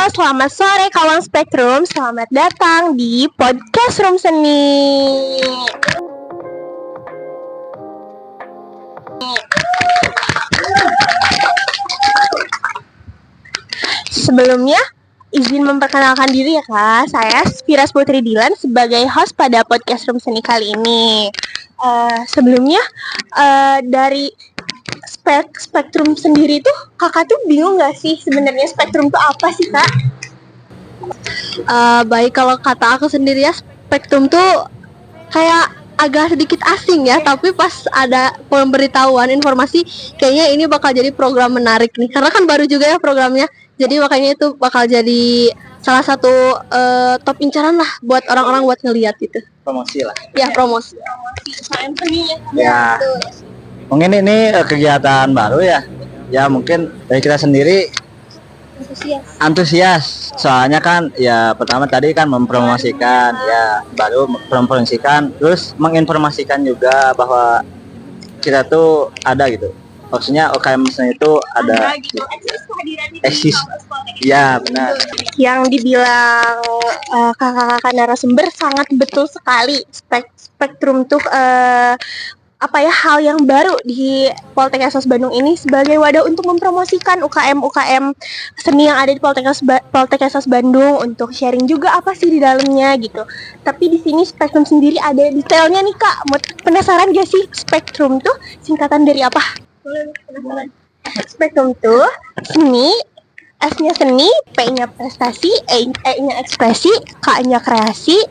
selamat sore kawan Spektrum. Selamat datang di Podcast Room Seni. Sebelumnya, izin memperkenalkan diri ya Kak. Saya Firas Putri Dilan sebagai host pada Podcast Room Seni kali ini. Sebelumnya, dari spektrum sendiri tuh kakak tuh bingung gak sih sebenarnya spektrum tuh apa sih Kak? Baik, kalau kata aku sendiri ya, spektrum tuh kayak agak sedikit asing ya, tapi pas ada pemberitahuan informasi kayaknya ini bakal jadi program menarik nih, karena kan baru juga ya programnya, jadi makanya itu bakal jadi salah satu top incaran lah buat orang-orang buat ngeliat gitu. Promosi lah. Ya, promosi. Ya. Mungkin ini kegiatan baru ya. Ya mungkin dari kita sendiri antusias. Soalnya kan ya pertama tadi kan mempromosikan, ya baru mempromosikan, terus menginformasikan juga bahwa kita tuh ada gitu. Maksudnya UKM itu ada gitu. Eksis. Ya benar. Yang dibilang kakak-kakak narasumber sangat betul sekali. Spektrum tuh hal yang baru di Poltekkes Bandung ini sebagai wadah untuk mempromosikan UKM seni yang ada di Poltekkes Bandung, untuk sharing juga apa sih di dalamnya gitu. Tapi di sini Spektrum sendiri ada detailnya nih Kak. Penasaran gak sih spektrum tuh singkatan dari apa? Penasaran. Spektrum tuh seni, S-nya seni, P-nya prestasi, E-nya ekspresi, K-nya kreasi,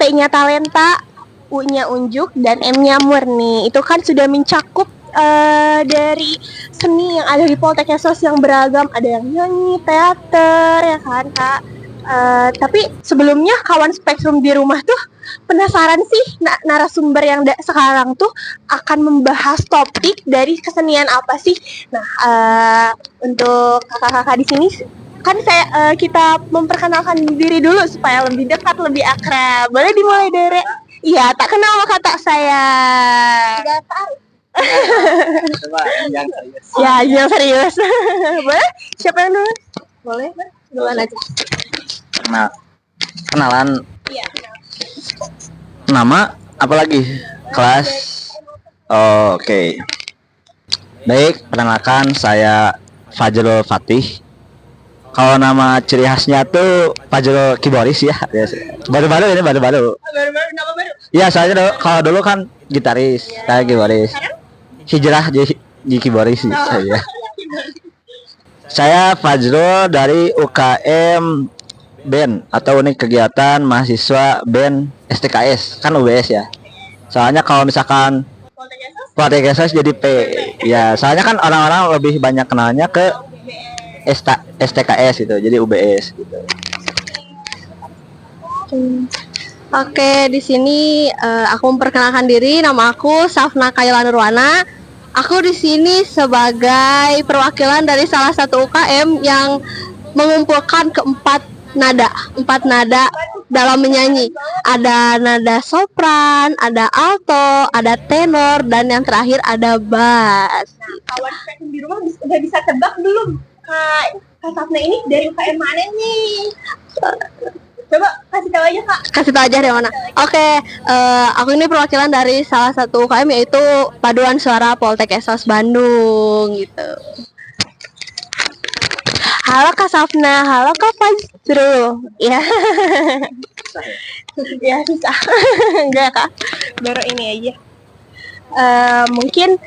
T-nya talenta, U-nya unjuk, dan M-nya murni. Itu kan sudah mencakup dari seni yang ada di Poltekkes yang beragam. Ada yang nyanyi, teater, ya kan Kak. Tapi sebelumnya kawan Spektrum di rumah tuh penasaran sih narasumber yang sekarang tuh akan membahas topik dari kesenian apa sih. Nah, untuk kakak-kakak di sini kan kita memperkenalkan diri dulu supaya lebih dekat, lebih akrab. Boleh dimulai dari iya, tak kenal maka tak saya. Tidak tahu. Coba yang serius. Ya, yang serius. Boleh? Siapa yang dulu? Boleh? Duluan aja. Kenalan. Iya. Nama apalagi? Kelas. Oh, oke. Baik, perkenalkan saya Fajrul Fatih. Kalau nama ciri khasnya tuh Fajrul Kiboris ya. Baru-baru ini baru-baru. Baru-baru nama baru. Iya, soalnya kalau dulu kan gitaris, kayak Kiboris. Hijrah di Kiboris sih saya. Saya Fajrul dari UKM band atau unit kegiatan mahasiswa band STKS, kan UBS ya. Soalnya kalau misalkan Poltekkes jadi P. Ya, soalnya kan orang-orang lebih banyak kenalnya ke STKS gitu, jadi UBS gitu. Oke, di sini aku memperkenalkan diri. Nama aku Safna Kaila Nurwana. Aku di sini sebagai perwakilan dari salah satu UKM yang mengumpulkan empat nada dalam menyanyi. Ada nada sopran, ada alto, ada tenor, dan yang terakhir ada bass. Nah, kawan Spektrum di rumah udah bisa tebak belum? Kak Safna ini dari UKM mana nih? Coba kasih tahu aja Kak. Kasih tahu aja dari mana? Oke, aku ini perwakilan dari salah satu UKM yaitu Paduan Suara Poltekkes Bandung gitu. Halo Kak Safna, halo Kak Fajrul. Ya. Ya susah. Enggak Kak. Baru ini aja. Mungkin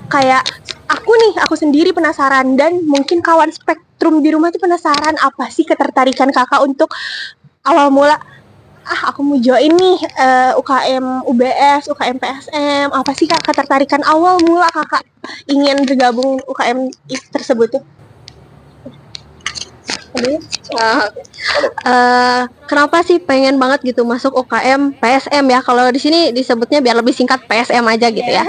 kayak aku sendiri penasaran, dan mungkin kawan Spektrum di rumah tuh penasaran apa sih ketertarikan kakak untuk awal mula aku mau join nih UKM UBS, UKM PSM. Apa sih Kak ketertarikan awal mula kakak ingin bergabung UKM tersebut tuh? Kenapa sih pengen banget gitu masuk UKM PSM ya? Kalau di sini disebutnya biar lebih singkat PSM aja gitu ya.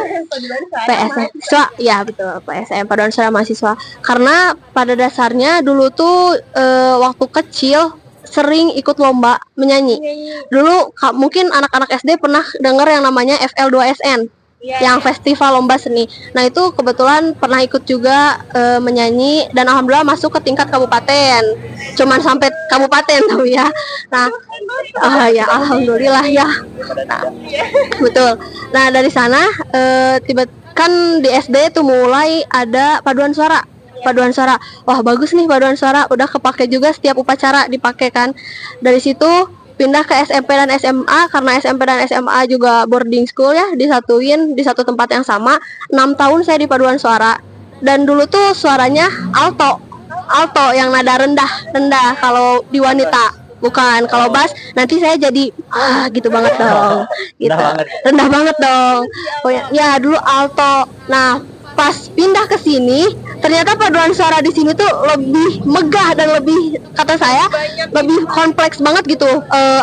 PSM, mahasiswa, ya betul, PSM Paduan Suara Mahasiswa. Karena pada dasarnya dulu tuh waktu kecil sering ikut lomba menyanyi. Dulu mungkin anak-anak SD pernah dengar yang namanya FL2SN. yang festival lomba seni. Nah itu kebetulan pernah ikut juga menyanyi dan alhamdulillah masuk ke tingkat kabupaten. Cuman sampai kabupaten tuh ya. Nah, ya alhamdulillah ya. Nah, betul. Nah dari sana tiba kan di SD tuh mulai ada paduan suara. Paduan suara, wah bagus nih paduan suara, udah kepake juga setiap upacara dipakai kan. Dari situ pindah ke SMP dan SMA karena SMP dan SMA juga boarding school ya, disatuin di satu tempat yang sama. 6 tahun saya di paduan suara. Dan dulu tuh suaranya alto. Alto yang nada rendah kalau di wanita. Bukan, kalau bass nanti saya jadi gitu banget dong. Gitu. Rendah banget dong. Ya dulu alto. Nah, pas pindah ke sini ternyata paduan suara di sini tuh lebih megah dan lebih, kata saya, lebih kompleks banget gitu.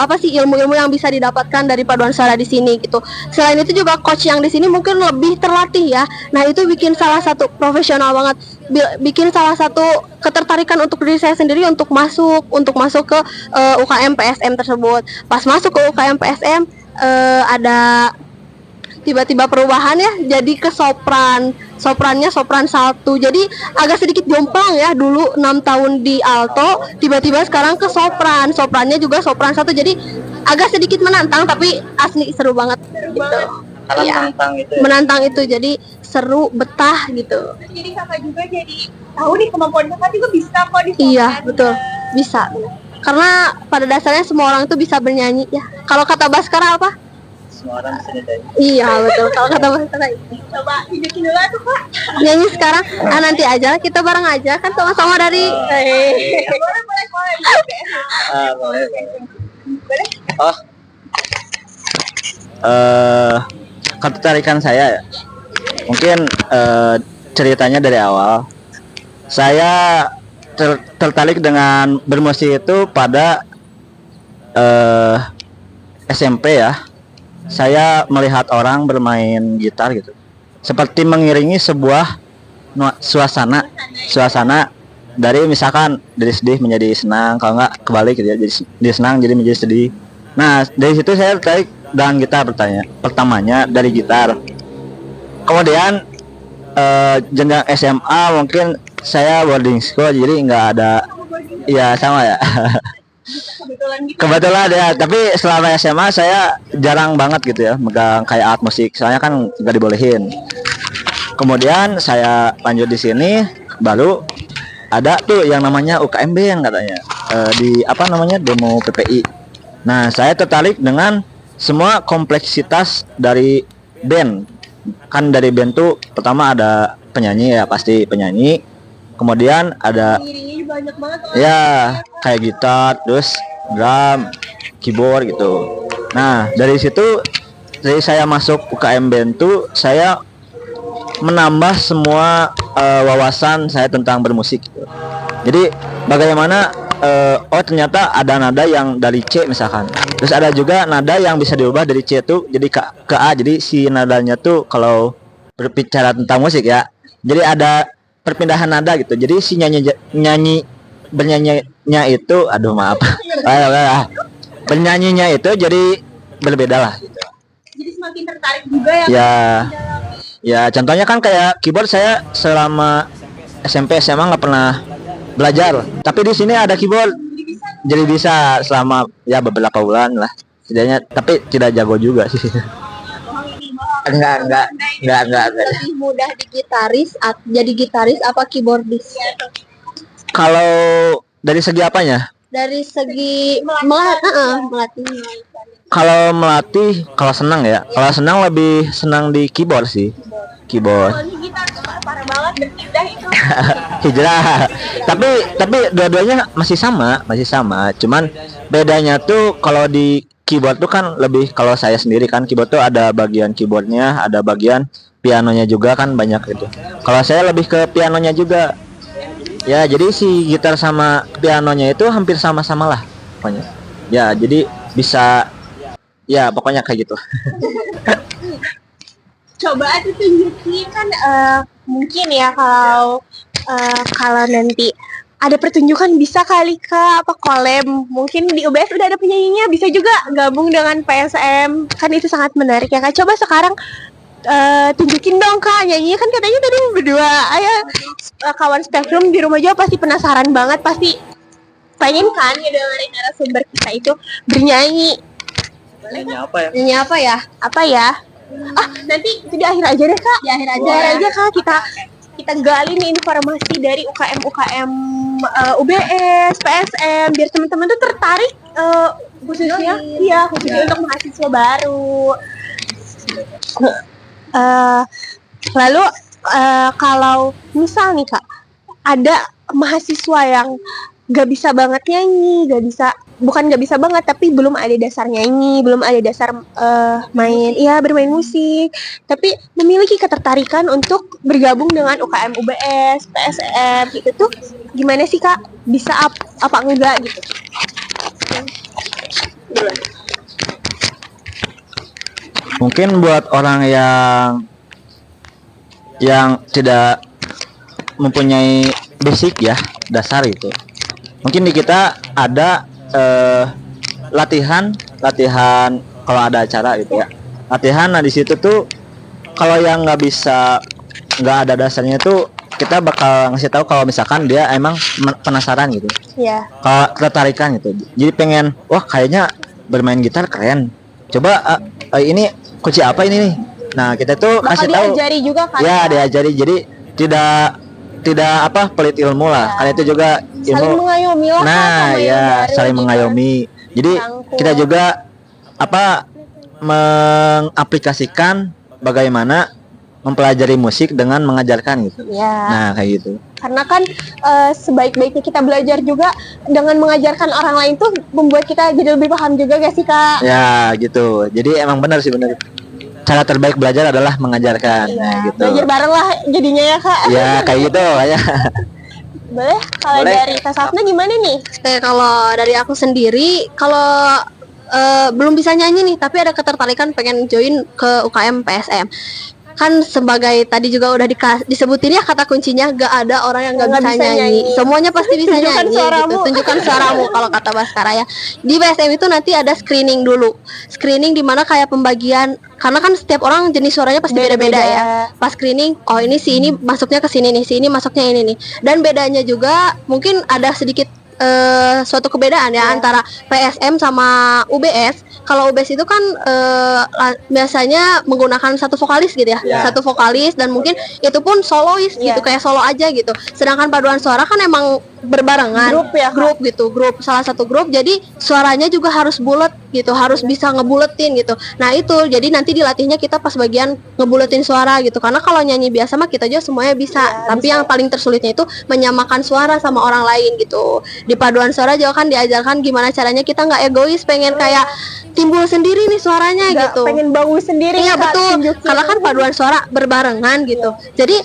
Apa sih ilmu-ilmu yang bisa didapatkan dari paduan suara di sini gitu. Selain itu juga coach yang di sini mungkin lebih terlatih ya. Nah itu bikin salah satu profesional banget, bikin salah satu ketertarikan untuk diri saya sendiri untuk masuk ke UKM PSM tersebut. Pas masuk ke UKM PSM ada tiba-tiba perubahan ya, jadi ke soprannya sopran 1, jadi agak sedikit jomplang ya. Dulu 6 tahun di alto, tiba-tiba sekarang ke soprannya juga sopran 1, jadi agak sedikit menantang tapi asli seru banget gitu. Iya, menantang itu jadi seru, betah gitu. Jadi kakak juga jadi tahu nih kemampuan kakak juga bisa kok di Iya betul, bisa, karena pada dasarnya semua orang tuh bisa bernyanyi ya. Kalau kata Baskara apa? Semua orang bisa nyanyi. Iya betul, kalau kata Baskara coba tunjukin dulu tuh kak. nyanyi sekarang. Nanti aja kita bareng aja kan, sama-sama dari Boleh. Boleh. Oh, ketertarikan saya ya. Mungkin ceritanya dari awal. Saya tertarik dengan bermusik itu pada SMP ya. Saya melihat orang bermain gitar gitu, seperti mengiringi sebuah suasana dari misalkan dari sedih menjadi senang, kalau nggak kebalik gitu ya, jadi senang jadi menjadi sedih. Nah dari situ saya tertarik dengan gitar. Pertamanya dari gitar, kemudian jenjang SMA mungkin saya boarding school, jadi nggak ada, ya sama ya. Kebetulan ya, tapi selama SMA saya jarang banget gitu ya megang kayak alat musik, soalnya kan nggak dibolehin. Kemudian saya lanjut di sini, baru ada tuh yang namanya UKM Band katanya, di apa namanya, demo PPI. Nah saya tertarik dengan semua kompleksitas dari band. Kan dari band tuh pertama ada penyanyi ya, pasti penyanyi. Kemudian ada banyak banget ya kayak gitar, terus drum, keyboard gitu. Nah dari situ, dari saya masuk UKM Band tuh saya menambah semua wawasan saya tentang bermusik gitu. Jadi bagaimana oh ternyata ada nada yang dari C misalkan, terus ada juga nada yang bisa diubah dari C tuh jadi ke A. Jadi si nadanya tuh kalau berbicara tentang musik ya, jadi ada perpindahan nada gitu. Jadi si bernyanyinya itu, aduh maaf, bernyanyinya itu jadi berbeda lah gitu. Jadi semakin tertarik juga ya. Ya contohnya kan kayak keyboard, saya selama SMP SMA nggak pernah belajar, tapi di sini ada keyboard, jadi bisa selama ya beberapa bulan lah setidaknya, tapi tidak jago juga sih. Enggak. Lebih mudah jadi gitaris apa keyboardis? Kalau dari segi apanya? Dari segi melatih. Kalau melatih, kalau senang ya, kalau senang lebih senang di keyboard sih. Keyboard. Gitar parah banget, berpindah itu. Hijrah. Tapi dua-duanya masih sama. Cuman bedanya tuh kalau di keyboard tuh kan lebih, kalau saya sendiri kan keyboard tuh ada bagian keyboardnya, ada bagian pianonya juga kan banyak gitu. Kalau saya lebih ke pianonya juga. Ya jadi si gitar sama pianonya itu hampir sama-sama lah pokoknya. Ya jadi bisa, ya pokoknya kayak gitu. Coba tuh tunjukin kan, mungkin ya kalau nanti ada pertunjukan bisa kali Kak, apa collab, mungkin di UBS udah ada penyanyinya, bisa juga gabung dengan PSM, kan itu sangat menarik ya Kak. Coba sekarang tunjukin dong Kak nyanyinya, kan katanya tadi berdua. Ayo kawan Spektrum di rumah juga pasti penasaran banget, pasti pengen kan ngedengerin narasumber kita itu bernyanyi. Nyanyi apa ya? Nyanyi apa ya? Apa ya? Nanti itu di akhir aja deh Kak. Di akhir aja. Di akhir aja Kak, kita gali nih informasi dari UKM UBS, PSM, biar teman-teman tuh tertarik khususnya untuk mahasiswa baru. Lalu kalau misal nih Kak, ada mahasiswa yang gak bisa banget nyanyi, bukan gak bisa banget, tapi belum ada dasar nyanyi, belum ada dasar bermain musik, tapi memiliki ketertarikan untuk bergabung dengan UKM UBS, PSM gitu tuh, gimana sih Kak? Bisa apa enggak gitu? Mungkin buat orang yang tidak mempunyai basic ya, dasar itu. Mungkin di kita ada latihan kalau ada acara gitu ya. Latihan, nah di situ tuh kalau yang nggak ada dasarnya tuh kita bakal ngasih tahu kalau misalkan dia emang penasaran gitu. Iya. Kalau ketertarikan gitu. Jadi pengen, wah kayaknya bermain gitar keren. Coba ini kunci apa ini nih? Nah kita tuh Bakal kasih tahu. diajari juga kan? Ya diajari. Jadi tidak pelit ilmu lah. Karena itu juga ilmu. Saling mengayomi lah. Nah ya saling mengayomi. Jadi Rangkul. kita juga mengaplikasikan bagaimana mempelajari musik dengan mengajarkan gitu. Ya. Nah kayak gitu. Karena kan sebaik-baiknya kita belajar juga dengan mengajarkan orang lain tuh membuat kita jadi lebih paham juga gak sih Kak? Ya gitu. Jadi emang benar sih benar. Cara terbaik belajar adalah mengajarkan. Iya, Nah, gitu. belajar bareng lah jadinya ya Kak. Ya kayak gitu ya. Boleh? Kalau Boleh. dari Kak Safna gimana nih? Kalau dari aku sendiri, kalau belum bisa nyanyi nih, tapi ada ketertarikan pengen join ke UKM PSM. Kan sebagai tadi juga udah disebutin ya kata kuncinya, gak ada orang yang gak bisa nyanyi. Semuanya pasti bisa Tunjukkan nyanyi suaramu. gitu. Tunjukkan suaramu kalau kata Baskara ya. Di PSM itu nanti ada screening dulu. Screening dimana kayak pembagian, karena kan setiap orang jenis suaranya pasti beda-beda ya. Pas screening, oh ini si ini masuknya ke sini nih, si ini masuknya ini nih. Dan bedanya juga mungkin ada sedikit suatu kebedaan ya antara PSM sama UBS. Kalau UBS itu kan biasanya menggunakan satu vokalis gitu ya, satu vokalis dan mungkin itu pun solois gitu, kayak solo aja gitu. Sedangkan paduan suara kan emang berbarengan, grup salah satu grup, jadi suaranya juga harus bulat gitu, harus bisa ngebuletin gitu. Nah itu jadi nanti dilatihnya kita pas bagian ngebuletin suara gitu, karena kalau nyanyi biasa mah kita aja semuanya bisa, tapi yang paling tersulitnya itu menyamakan suara sama orang lain gitu. Di paduan suara juga kan diajarkan gimana caranya kita nggak egois, pengen kayak timbul sendiri nih suaranya Nggak gitu. pengen bangun sendiri. Iya Kak, betul, tunjukin. karena kan paduan suara berbarengan gitu. Jadi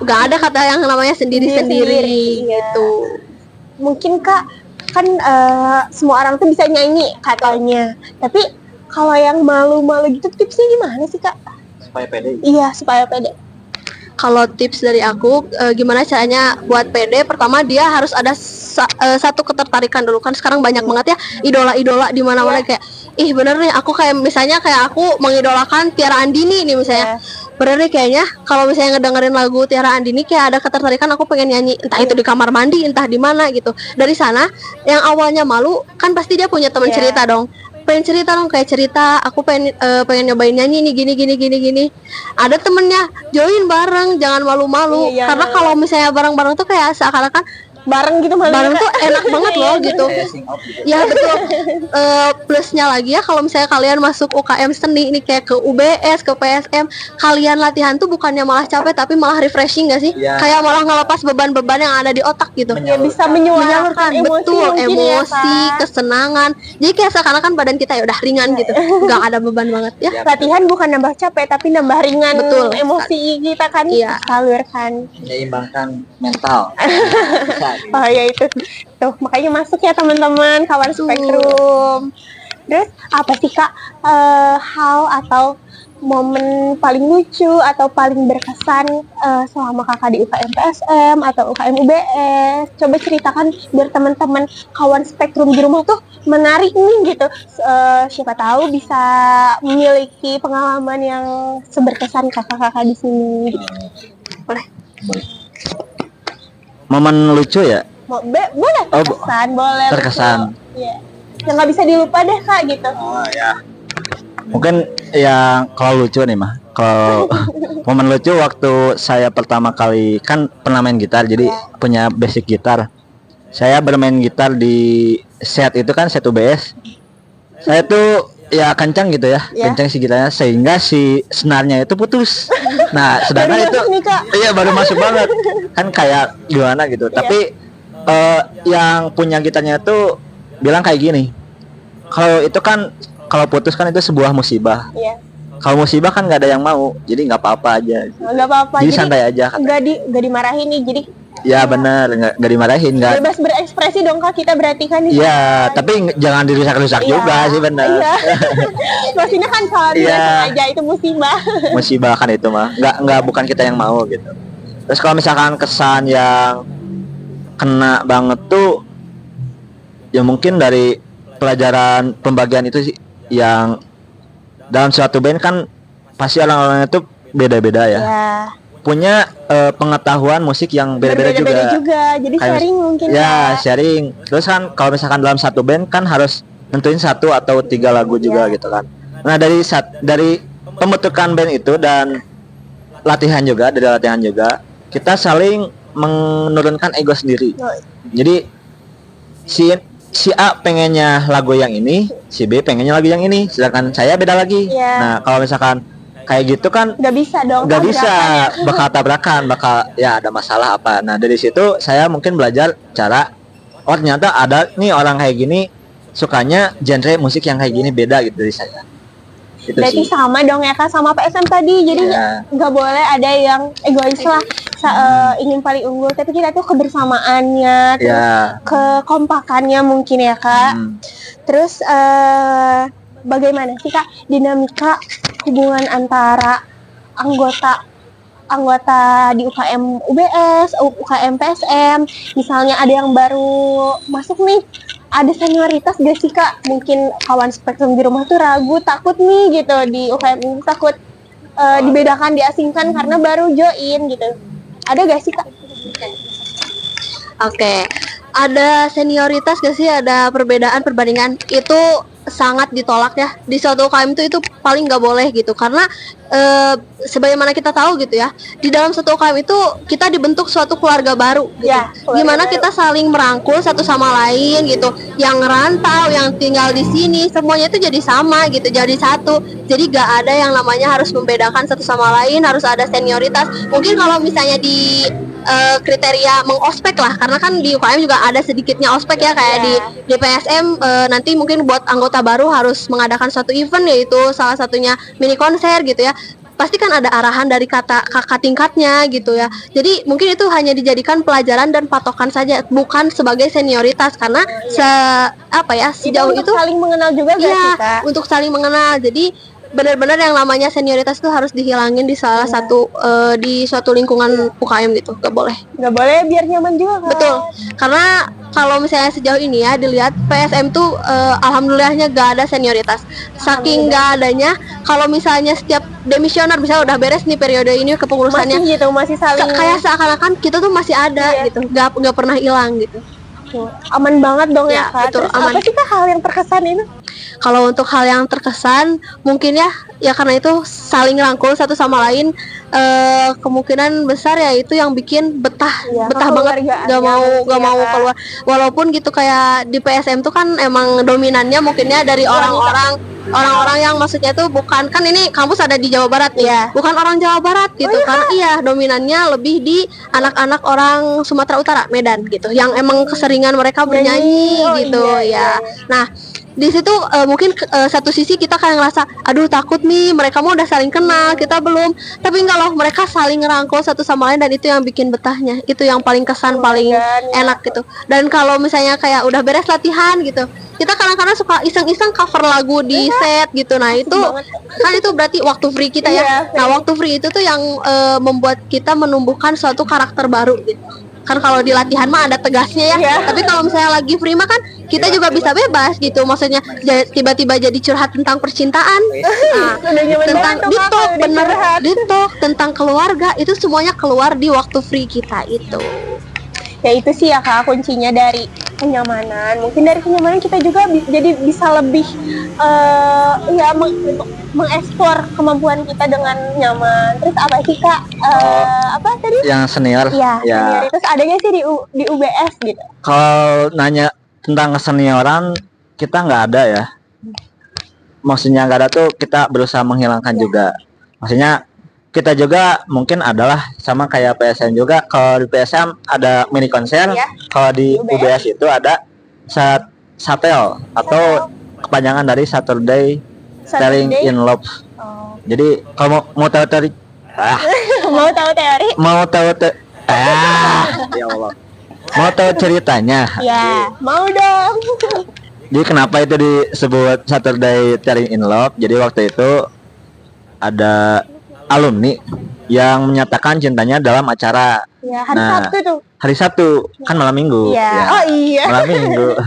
nggak ada kata yang namanya sendiri-sendiri Iya. gitu. Mungkin Kak kan semua orang tuh bisa nyanyi katanya. Tapi kalau yang malu-malu gitu tipsnya gimana sih Kak? Supaya pede. Iya, supaya pede. Kalau tips dari aku gimana caranya buat pede, pertama dia harus ada satu ketertarikan dulu. Kan sekarang banyak banget ya idola-idola di mana-mana kayak ih bener nih aku kayak misalnya kayak aku mengidolakan Tiara Andini nih misalnya. Bener nih kayaknya kalau misalnya ngedengerin lagu Tiara Andini kayak ada ketertarikan aku pengen nyanyi, entah itu di kamar mandi entah di mana gitu. Dari sana yang awalnya malu kan pasti dia punya teman cerita dong. Pengen cerita dong, kayak cerita aku pengen nyobain nyanyi nih gini. Ada temennya, join bareng, jangan malu-malu. Karena kalau misalnya bareng-bareng tuh kayak seakan-akan bareng gitu malu. bareng tuh enak banget loh gitu. Ya betul. Plusnya lagi ya kalau misalnya kalian masuk UKM seni ini kayak ke UBS, ke PSM, kalian latihan tuh bukannya malah capek tapi malah refreshing gak sih? Kayak malah ngelepas beban-beban yang ada di otak gitu. Ya bisa menyuarakan emosi, betul, mungkin emosi, ya, Kak. kesenangan. Jadi kayak seakan-akan badan kita ya udah ringan gitu. Gak ada beban banget ya. Latihan bukan nambah capek tapi nambah ringan. Betul. Emosi kita kan salurkan. Menyeimbangkan mental. Oh ya itu tuh makanya masuk ya teman-teman kawan Spektrum. Terus apa sih Kak hal atau momen paling lucu atau paling berkesan selama kakak di UKM PSM atau UKM UBS? Coba ceritakan biar teman-teman kawan spektrum di rumah tuh menarik nih gitu. Siapa tahu bisa memiliki pengalaman yang seberkesan kakak-kakak di sini. Gitu. Boleh? Momen lucu ya? Boleh terkesan, boleh. Terkesan. Iya. Yang nggak bisa dilupa deh kak gitu. Oh ya. Mungkin yang kalau lucu nih mah, kalau momen lucu waktu saya pertama kali kan pernah main gitar, jadi punya basic gitar. Saya bermain gitar di set itu kan set UBS. Saya tuh ya kencang gitu ya, kencang si gitarnya sehingga si senarnya itu putus. Nah, sedangkan itu iya baru masuk banget. Kan kayak gimana gitu. Tapi yang punya gitarnya itu bilang kayak gini. Kalau itu kan kalau putus kan itu sebuah musibah. Iya. Kalau musibah kan nggak ada yang mau, jadi nggak apa-apa aja. Nggak apa-apa. Jadi santai aja. Nggak dimarahin nih, jadi. Ya benar, nggak dimarahin, nggak. Bebas berekspresi dong kak, kita berarti kan. Iya, tapi jangan dirusak-rusak juga sih benar. Iya. Maksudnya kan kalau aja itu musibah. Musibah kan itu mah, nggak bukan kita yang mau gitu. Terus kalau misalkan kesan yang kena banget tuh, ya mungkin dari pelajaran pembagian itu sih. Yang dalam suatu band kan pasti orang-orang itu beda-beda ya. Punya pengetahuan musik yang beda-beda juga. Jadi kayak, sharing mungkin ya. Sharing. Terus kan kalau misalkan dalam satu band kan harus nentuin 1 atau 3 lagu juga gitu kan. Nah dari pembentukan band itu dan latihan juga, kita saling menurunkan ego sendiri. Jadi si A pengennya lagu yang ini, si B pengennya lagu yang ini, sedangkan saya beda lagi. Nah kalau misalkan kayak gitu kan nggak bisa dong, nggak bisa, bakal tabrakan, bakal ya ada masalah apa. Nah dari situ saya mungkin belajar cara, oh ternyata ada nih orang kayak gini sukanya genre musik yang kayak gini, beda gitu dari saya. Itu berarti sih sama dong ya kak sama PSM tadi, jadi nggak boleh ada yang egois lah, ingin paling unggul, tapi kita tuh kebersamaannya, terus kekompakannya mungkin ya kak. Terus bagaimana sih kak dinamika hubungan antara anggota di UKM UBS, UKM PSM, misalnya ada yang baru masuk nih, ada senioritas gak sih kak? Mungkin kawan spektrum di rumah tuh ragu, takut nih gitu di UKM ini, takut dibedakan, diasingkan karena baru join gitu. Ada gak sih kak? Oke, ada senioritas gak sih? Ada perbandingan itu sangat ditolak ya di suatu UKM itu paling nggak boleh gitu, karena sebagaimana kita tahu gitu ya, di dalam satu UKM itu kita dibentuk suatu keluarga baru gitu. Gimana kita saling merangkul satu sama lain gitu, yang rantau, yang tinggal di sini, semuanya itu jadi sama gitu, jadi satu. Jadi nggak ada yang namanya harus membedakan satu sama lain, harus ada senioritas. Mungkin kalau misalnya di kriteria mengospek lah, karena kan di UKM juga ada sedikitnya ospek ya, kayak di PSM nanti mungkin buat anggota baru harus mengadakan suatu event, yaitu salah satunya mini konser gitu ya. Pasti kan ada arahan dari kakak tingkatnya gitu ya. Jadi mungkin itu hanya dijadikan pelajaran dan patokan saja, bukan sebagai senioritas, karena sejauh itu saling mengenal juga gak sih kak? Untuk saling mengenal. Jadi benar-benar yang namanya senioritas itu harus dihilangin di salah satu di suatu lingkungan UKM gitu. Gak boleh biar nyaman juga kan? Betul, karena kalau misalnya sejauh ini ya dilihat PSM tuh alhamdulillahnya gak ada senioritas. Saking gak adanya, kalau misalnya setiap demisioner misalnya udah beres nih periode ini kepengurusannya, masih saling kayak seakan-akan kita tuh masih ada gitu, gak pernah hilang gitu. Aman banget dong ya kak. Betul, terus aman. Apa sih kak hal yang terkesan ini? Kalau untuk hal yang terkesan mungkin ya karena itu saling rangkul satu sama lain, kemungkinan besar ya itu yang bikin betah banget, gak mau keluar. Walaupun gitu kayak di PSM tuh kan emang dominannya mungkinnya dari orang-orang yang maksudnya tuh bukan, kan ini kampus ada di Jawa Barat nih, bukan orang Jawa Barat gitu, karena dominannya lebih di anak-anak orang Sumatera Utara, Medan gitu, yang emang keseringan mereka bernyanyi gitu. Nah di situ mungkin satu sisi kita kayak ngerasa aduh takut nih, mereka mau udah saling kenal, kita belum, tapi enggak loh, mereka saling ngerangkul satu sama lain, dan itu yang bikin betahnya, itu yang paling kesan, paling enak gitu. Dan kalau misalnya kayak udah beres latihan gitu, kita kadang-kadang suka iseng-iseng cover lagu di set gitu. Nah itu kan itu berarti waktu free kita ya. Nah waktu free itu tuh yang membuat kita menumbuhkan suatu karakter baru gitu. Kan kalau di latihan mah ada tegasnya ya. Tapi kalau misalnya lagi free mah kan kita juga bisa bebas gitu. Maksudnya tiba-tiba jadi curhat tentang percintaan. Nah, tentang ditok bener ditok tentang keluarga itu semuanya keluar di waktu free kita itu. Ya itu sih ya Kak kuncinya dari kenyamanan. Mungkin dari kenyamanan kita juga jadi bisa lebih mengeksplor kemampuan kita dengan nyaman. Terus apa sih Kak? Apa tadi? Yang senior. Iya, senior. Terus adanya sih di UBS gitu. Kalau nanya tentang kesenioran kita nggak ada ya. Maksudnya nggak ada tuh kita berusaha menghilangkan juga. Maksudnya kita juga mungkin adalah sama kayak PSM juga. Kalau di PSM ada mini konser, kalau di UBS itu ada SATEL atau kepanjangan dari Saturday Telling in Love. Jadi kalau mau tahu teori, ya Allah, mau tahu ceritanya? Ya, mau dong. Jadi kenapa itu disebut Saturday Telling in Love? Jadi waktu itu ada alumni yang menyatakan cintanya dalam acara. Ya, hari Sabtu tuh. Hari Sabtu kan malam minggu. Ya. Oh iya. Malam minggu.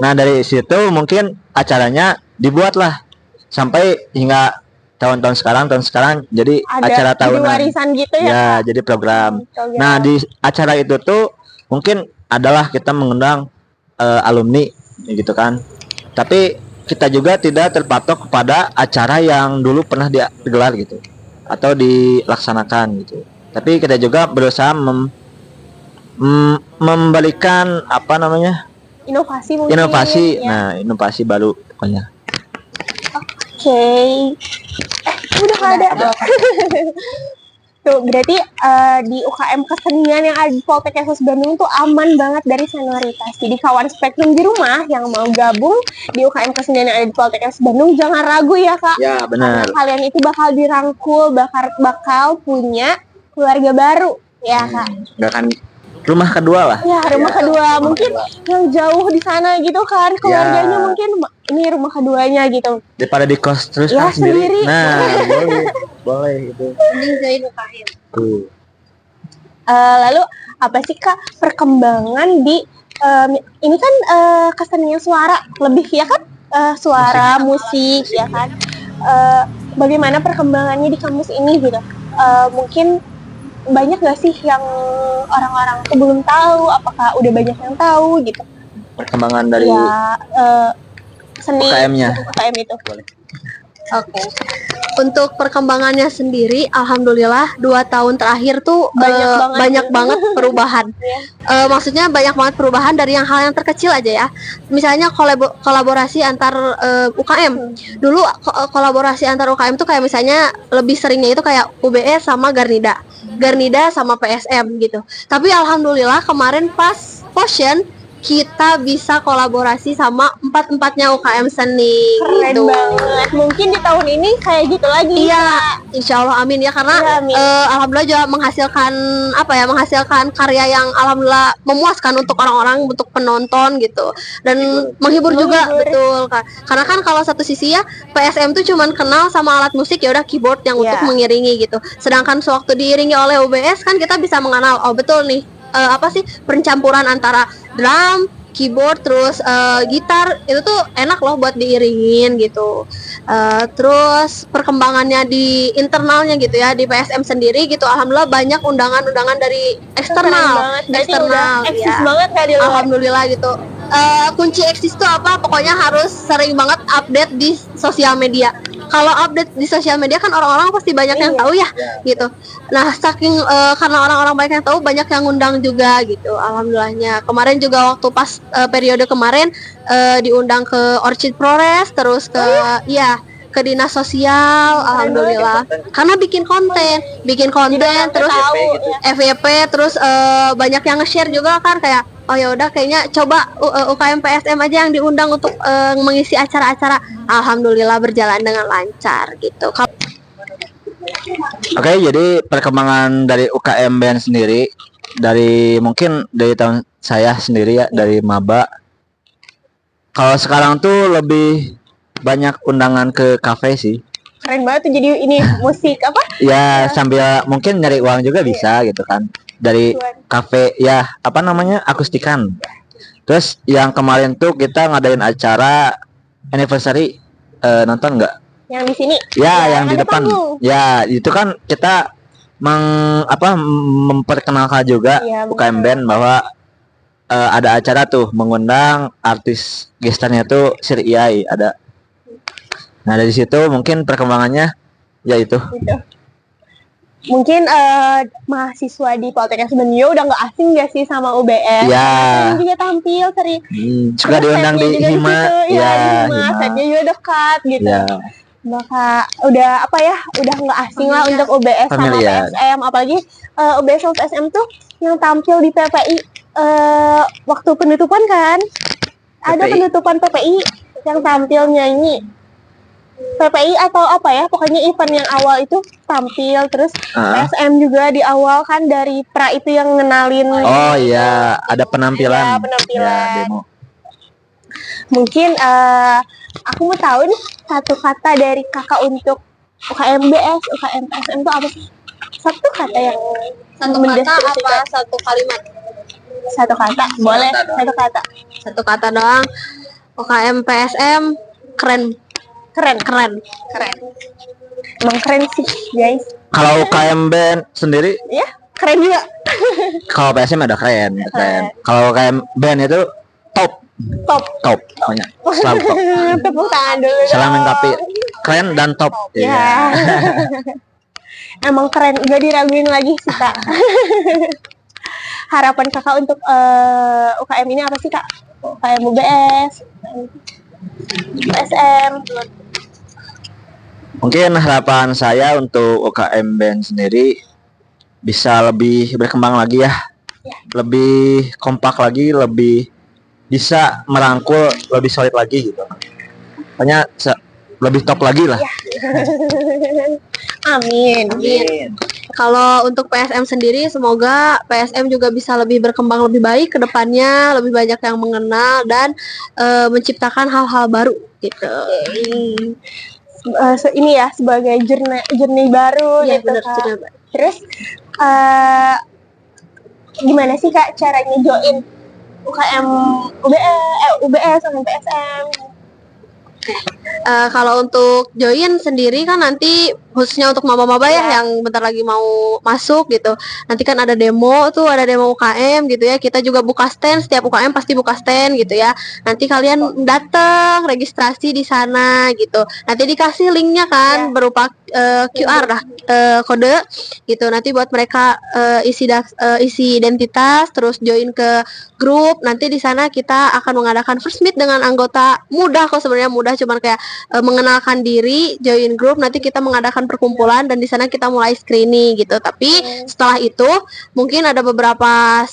Nah dari situ mungkin acaranya dibuatlah sampai hingga tahun-tahun sekarang jadi ada acara tahunan. Jadi warisan gitu ya. Ya jadi program. Nah di acara itu tuh mungkin adalah kita mengundang alumni gitu kan. Tapi kita juga tidak terpatok kepada acara yang dulu pernah digelar gitu atau dilaksanakan gitu. Tapi kita juga berusaha memberikan apa namanya? Inovasi mungkin. Inovasi. Ya. Nah, inovasi baru pokoknya. Oke. Udah ada. Tuh berarti di UKM kesenian yang ada di Poltek Yasus Bandung tuh aman banget dari senioritas. Jadi kawan spektrum di rumah yang mau gabung di UKM kesenian yang ada di Poltek Yasus Bandung jangan ragu ya Kak. Ya benar. Karena kalian itu bakal dirangkul, bakal punya keluarga baru ya Kak. Nggak kan rumah kedua lah. Ya rumah kedua mungkin yang jauh di sana gitu kan keluarganya mungkin ini rumah keduanya gitu. Daripada di kos terus Ya, kan sendiri. sendiri. Nah boleh gitu. Mending join UKM. Tuh. Lalu apa sih Kak perkembangan di ini kan kesenian suara lebih ya kan suara musik ya kan bagaimana perkembangannya di kampus ini gitu mungkin banyak gak sih yang orang-orang tuh belum tahu apakah udah banyak yang tahu gitu Perkembangan dari ya seni UKM-nya. UKM itu Boleh. Oke. Untuk perkembangannya sendiri, alhamdulillah 2 tahun terakhir tuh banyak banget perubahan. Maksudnya banyak banget perubahan dari hal yang terkecil aja ya. Misalnya kolaborasi antar UKM. Dulu kolaborasi antar UKM tuh kayak misalnya lebih seringnya itu kayak UBS sama Garnida sama PSM gitu. Tapi alhamdulillah kemarin pas Potion kita bisa kolaborasi sama 4-4-nya UKM seni. keren gitu. banget mungkin di tahun ini kayak gitu lagi Iya, insya Allah amin ya karena Ya, amin. alhamdulillah juga menghasilkan karya yang alhamdulillah memuaskan untuk orang-orang, untuk penonton gitu dan menghibur juga betul kan. Karena kan kalau satu sisi ya PSM tuh cuman kenal sama alat musik ya udah keyboard yang untuk mengiringi gitu. Sedangkan sewaktu diiringi oleh UBS kan kita bisa mengenal oh betul nih pencampuran antara drum, keyboard, terus gitar itu tuh enak loh buat diiringin gitu. Terus perkembangannya di internalnya gitu ya di PSM sendiri gitu, alhamdulillah banyak undangan-undangan dari eksternal, eksis banget kayak di luar. Alhamdulillah gitu. Kunci eksis tuh apa? Pokoknya harus sering banget update di sosial media. Kalau update di sosial media kan orang-orang pasti banyak yang tahu ya gitu. Nah saking karena orang-orang banyak yang tahu banyak yang ngundang juga gitu. Alhamdulillahnya kemarin juga waktu pas periode kemarin diundang ke Orchid Flores terus ke ke dinas sosial, alhamdulillah. Karena bikin konten terus FYP terus banyak yang nge-share juga kan kayak oh ya udah kayaknya coba UKM PSM aja yang diundang untuk mengisi acara-acara. Alhamdulillah berjalan dengan lancar gitu. Oke, jadi perkembangan dari UKM BN sendiri dari mungkin dari tahun saya sendiri ya dari maba Kalau sekarang tuh lebih banyak undangan ke kafe sih. Keren banget tuh, jadi ini musik apa? Ya sambil mungkin nyari uang juga bisa gitu kan. Dari kafe ya apa namanya akustikan. Terus yang kemarin tuh kita ngadain acara anniversary, nonton nggak? Yang di sini. Ya, yang di ada depan. panggung. Ya, itu kan kita memperkenalkan juga Iya, UKM Band bahwa ada acara tuh mengundang artis gesternya tuh Sir Iyai ada. Nah, dari situ mungkin perkembangannya ya itu. Gitu. Mungkin mahasiswa di Poltekkes Bandung udah nggak asing gak sih sama UBS? Ya. Sering juga tampil, sering Suka diundang di setnya juga Hima. situ. Ya, di Hima. Hima. Setnya juga dekat gitu. Ya. Maka udah apa ya, udah nggak asing lah untuk UBS sama Familiar. PSM, apalagi UBS sama PSM tuh yang tampil di PPI waktu penutupan kan, ada PPI. penutupan PPI yang tampil nyanyi PPI atau apa ya, pokoknya event yang awal itu tampil, terus PSM juga di awal kan dari pra itu yang ngenalin. Oh iya, ada penampilan. Iya, penampilan. Ya, demo. Mungkin aku mau tahu nih satu kata dari kakak untuk UKMBS, UKM PSM itu apa sih? Satu kata yang Satu kata mendeskripsikan. apa satu kalimat? Satu kata, boleh satu kata. Satu kata doang. UKM PSM keren. Keren. Emang keren sih guys. Kalau UKM Band sendiri, Ya, keren juga. kalau PSM ada keren. Kalau UKM Band itu top, Top. pokoknya selalu top. Tepuk tangan dulu. Salamin dong. tapi keren dan top. Ya. Iya. Emang keren, gak diraguin lagi sih kak. Harapan kakak untuk UKM ini apa sih kak? UKM UBS, PSM. Mungkin harapan saya untuk UKM Band sendiri bisa lebih berkembang lagi ya. Lebih kompak lagi, lebih bisa merangkul lebih solid lagi gitu. Pokoknya lebih top lagi lah. Amin. Kalau untuk PSM sendiri, semoga PSM juga bisa lebih berkembang lebih baik ke depannya, lebih banyak yang mengenal dan menciptakan hal-hal baru gitu. Ini ya sebagai journey baru Iya, gitu benar, kak. journey baru. Terus gimana sih kak caranya join UKM UBS sama PSM? Kalau untuk join sendiri kan nanti khususnya untuk maba-maba ya yang bentar lagi mau masuk gitu. Nanti kan ada demo tuh, ada demo UKM gitu ya. Kita juga buka stand, setiap UKM pasti buka stand gitu ya. Nanti kalian datang registrasi di sana gitu. Nanti dikasih linknya kan berupa QR lah, kode gitu. Nanti buat mereka isi identitas, terus join ke grup. Nanti di sana kita akan mengadakan first meet dengan anggota. Mudah kok sebenarnya, mudah, cuman kayak mengenalkan diri, join grup. Nanti kita mengadakan perkumpulan dan di sana kita mulai screening gitu. Tapi setelah itu mungkin ada beberapa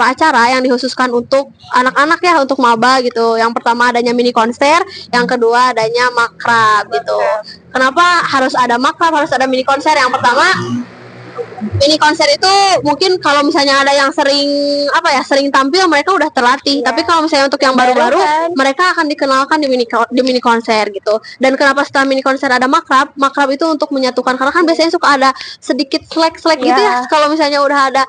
acara yang dikhususkan untuk anak-anak ya, untuk maba gitu. Yang pertama adanya mini konser, yang kedua adanya makrab gitu. Kenapa harus ada makrab, harus ada mini konser? Yang pertama, mini konser itu mungkin kalau misalnya ada yang sering tampil, mereka udah terlatih. Tapi kalau misalnya untuk yang baru-baru, mereka akan dikenalkan di mini konser gitu. Dan kenapa setelah mini konser ada makrab? Makrab itu untuk menyatukan, karena kan biasanya suka ada sedikit slack gitu ya. Kalau misalnya udah ada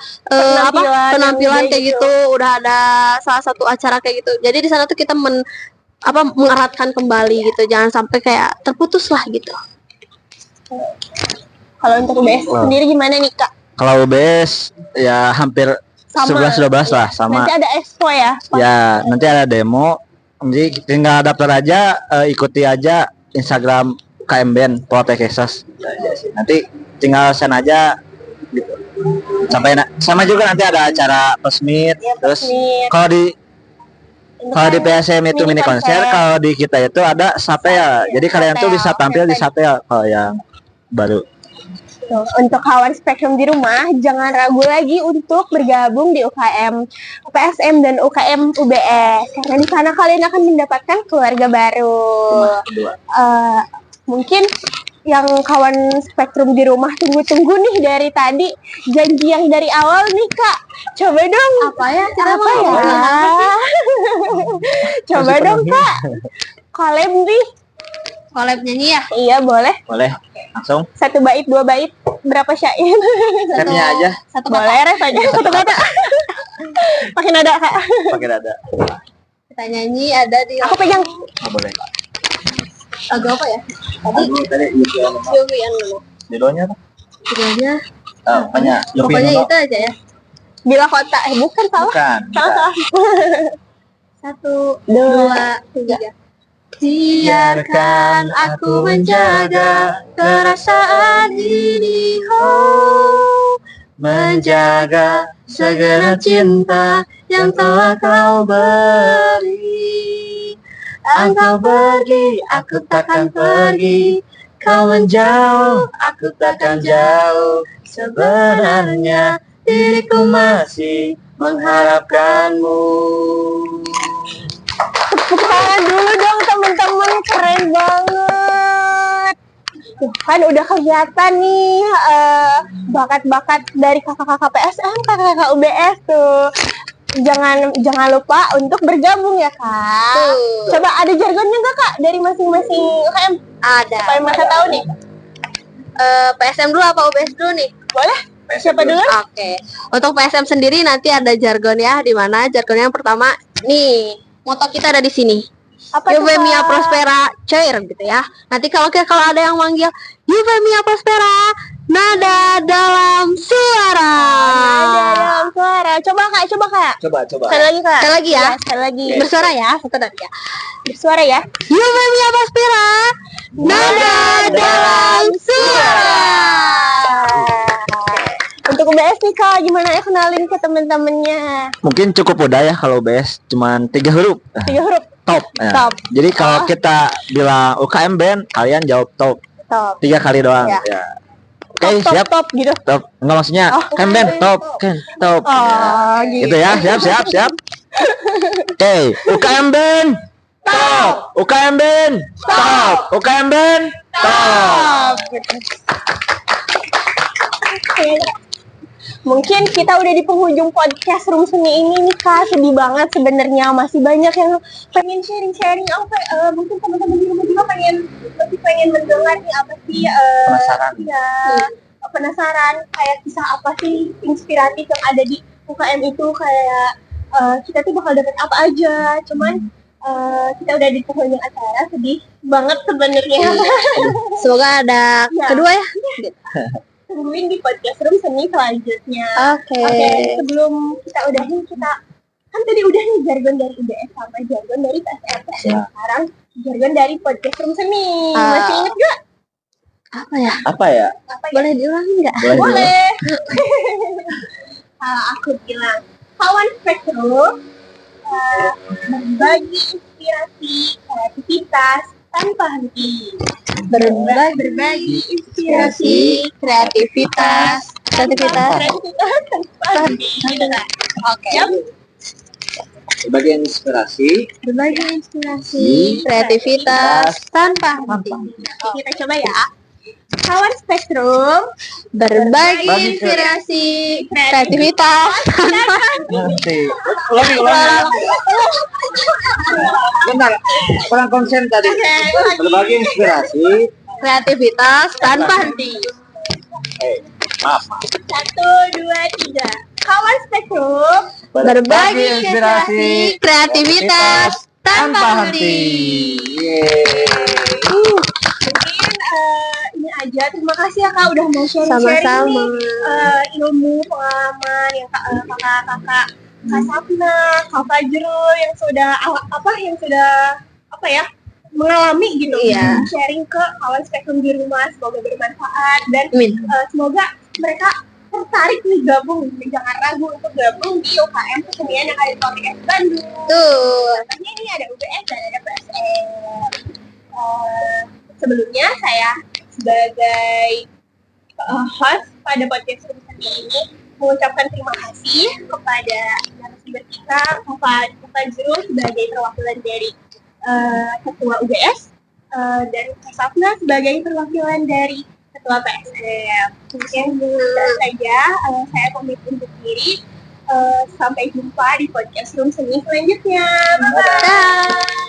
penampilan kayak gitu, udah ada salah satu acara kayak gitu. Jadi di sana tuh kita mengeratkan kembali gitu. Jangan sampai kayak terputus lah gitu. Kalau untuk UBS sendiri gimana nih kak? Kalau UBS ya hampir 11-12 lah sama. Nanti ada expo ya? Ya, nanti ada demo. Jadi tinggal daftar aja, ikuti aja Instagram UKM Band Poltekkes. Nanti tinggal send aja gitu. Sama juga nanti ada acara pesmit. Terus kalau di PSM itu mini konser, kalau di kita itu ada sapel. Jadi kalian tuh bisa tampil di sapel kalau yang baru. Tuh, untuk kawan Spektrum di rumah, jangan ragu lagi untuk bergabung di UKM PSM dan UKM UBS, karena di sana kalian akan mendapatkan keluarga baru. Mungkin yang kawan Spektrum di rumah tunggu-tunggu nih dari tadi, janji yang dari awal nih kak, coba dong. Apa ya? Apa ya? Coba Masih dong penuh. Kak. Collab nih. Collab nyanyi ya? Iya boleh. Boleh. Langsung. 1 bait, 2 bait, berapa syair? Rapnya aja. Satu kata. Boleh ref aja 1 kata. Pakai nada Kak. Pakai dada. Kita nyanyi ada di Aku pegang. Oh, boleh. lagu apa ya? Tadi Yogi yang dulu. judulnya apa? Judulnya Pokoknya pokoknya itu aja ya. Bila kota. Bukan salah. Bukan. Salah. 1, 2, 3. Biarkan aku menjaga perasaan ini, Menjaga segenap cinta yang telah kau beri. Engkau pergi, aku takkan pergi. Kau menjauh, aku takkan jauh. Sebenarnya diriku masih mengharapkanmu. Tepuk tangan dulu dong teman-teman, keren banget. Tuh kan udah kelihatan nih bakat-bakat dari kakak-kakak PSM, kakak-kakak UBS tuh. Jangan lupa untuk bergabung ya Kak. Tuh. Coba ada jargonnya nggak Kak dari masing-masing UKM? Ada. Supaya mereka tahu nih. PSM dulu apa UBS dulu nih? Boleh? Siapa dulu? Oke. Untuk PSM sendiri nanti ada jargon ya, di mana jargonnya yang pertama nih. Moto kita ada di sini. Apa tuh, Juve Mia Kak? Prospera Cair gitu ya. Nanti kalau ada yang manggil Juve Mia Prospera, nada dalam suara. Ada dalam suara. Coba Kak. Coba. Sekali lagi Kak. Sekali lagi ya. Sekali lagi. Bersuara ya, satu tadi ya. Bersuara ya. Juve Mia Prospera, nada dalam suara. Untuk UBS nih Kak, gimana ya kenalin ke temen-temennya? Mungkin cukup udah ya kalau BS cuman 3 huruf. 3 huruf. Top. Ya. Top. Jadi kalau kita bilang UKM band, kalian jawab top. Top. 3 kali doang. Ya. Ya. Oke, Top, siap. top gitu. Top. Enggak maksudnya Oh, kan band top, kan top. Oh, Gitu ya. Siap. Oke, UKM band. Top. UKM band. Top. UKM band. Top. Mungkin kita udah di penghujung podcast Room Seni ini nih Kak, sedih banget sebenarnya, masih banyak yang pengen sharing-sharing mungkin teman-teman di rumah juga masih pengen mendengar nih apa sih Penasaran. ya, penasaran kayak kisah apa sih inspiratif yang ada di UKM itu, kayak kita tuh bakal dapat apa aja, cuman kita udah di penghujung acara, sedih banget sebenarnya. Semoga ada Ya. kedua ya. Tungguin di podcast Room Seni selanjutnya. Oke. Oke, sebelum kita udahin, kita kan tadi udah nih jargon dari UBS sama jargon dari PSM. Ya. Sekarang jargon dari podcast Room Seni. Ah. Masih inget gak? Apa ya? Apa ya? Apa ya? Boleh diulangi nggak? Boleh. Kalau aku bilang kawan spektrum, berbagi inspirasi, kreativitas tanpa henti. Berbagi inspirasi, kreativitas tanpa henti. Gitu kan? Oke. Sebagai inspirasi. berbagi inspirasi, kreativitas tanpa henti. Kita coba ya. Kawan spektrum, Berbagi Bagi inspirasi, kreativitas. Nanti. Ulangi. Bentar. Kurang konsen tadi. Berbagi inspirasi. Kreativitas tanpa henti. Maaf. 1, 2, 3. Kawan spektrum, Berbagi inspirasi, kreativitas tanpa henti. mungkin ini aja. Terima kasih ya Kak udah mau sharing-sharing Sama-sama. nih, ilmu pengalaman yang kakak Kak Sapna, Kak Fajrul yang sudah mengalami gitu, Iya. sharing ke kawan spektrum di rumah. Semoga bermanfaat dan Amin. semoga mereka tertarik nih gabung, jangan ragu untuk gabung di UKM kesenian yang ada di Poltekkes Bandung. Tuh. Contohnya ini ada UBS dan ada PSM. Sebelumnya saya sebagai host pada podcast Room Seni ini mengucapkan terima kasih kepada narasumber kita, Kak Fajrul sebagai perwakilan dari Ketua UBS dan Kak Safna sebagai perwakilan dari Ketua PSM. Mungkin saja saya pamit undur diri. Sampai jumpa di podcast Room Seni selanjutnya. Bye-bye.